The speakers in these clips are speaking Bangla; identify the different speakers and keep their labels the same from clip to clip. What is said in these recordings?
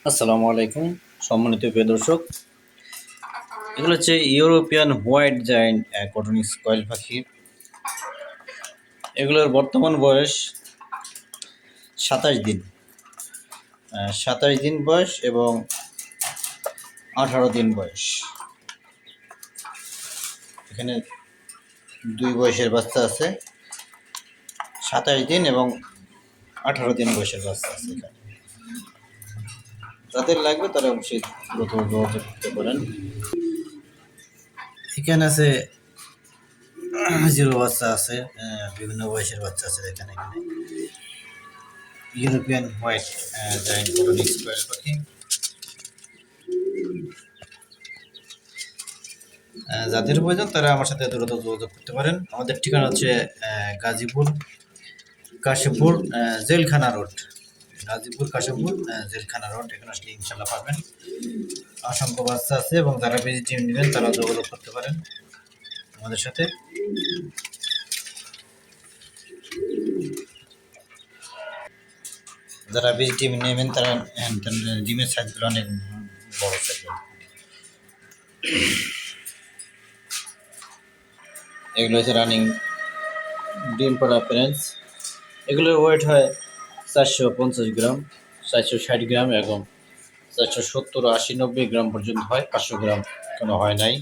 Speaker 1: আসসালামু আলাইকুম সম্মানিত প্রিয় দর্শক, এগুলো হচ্ছে ইউরোপিয়ান হোয়াইট জায়েন্ট কটনিস কয়েল পাখি। এগুলোর বর্তমান বয়স 27 দিন। 27 দিন বয়স এবং 18 দিন বয়স। এখানে দুই বয়সের বাচ্চা আছে, 27 দিন এবং 18 দিন বয়সের বাচ্চা আছে। এখানে যাদের লাগবে তারা অবশ্যই দ্রুত যোগাযোগ করতে পারেন। এখানে আছে জিরো বাচ্চা আছে, বিভিন্ন বয়সের বাচ্চা আছে। এখানে ইউরোপিয়ান হোয়াইট জায়ান্ট কটনিস কয়েল পাখি। যাদের প্রয়োজন তারা আমার সাথে দ্রুত যোগাযোগ করতে পারেন। আমাদের ঠিকানা হচ্ছে গাজীপুর কাশীপুর জেলখানা রোড। গাজীপুর কাশীপুর জেলখানা রোড। এখানে আসলে ইনশাল্লাহ পাবেন। অসংখ্য বাচ্চা আছে এবং যারা ভিজিট নেবেন তারা যোগাযোগ করতে পারেন আমাদের সাথে। যারা ভিজিট নেবেন তারা ডিমের সাইজগুলো অনেক বড় সাইজ। এগুলো হচ্ছে রানিং ডিম পাড়া প্যারেন্টস। এগুলোর ওয়েট হয় 450 গ্রাম, 460 গ্রাম এবং 470, 80, 90 গ্রাম পর্যন্ত হয়। 500 গ্রাম কোনো হয় নাই।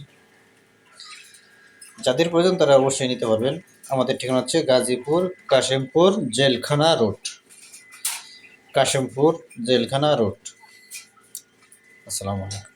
Speaker 1: যাদের প্রয়োজন তারা অবশ্যই নিতে পারবেন। আমাদের ঠিকানা হচ্ছে গাজীপুর কাশিমপুর জেলখানা রোড। কাশিমপুর জেলখানা রোড। আসসালামু আলাইকুম।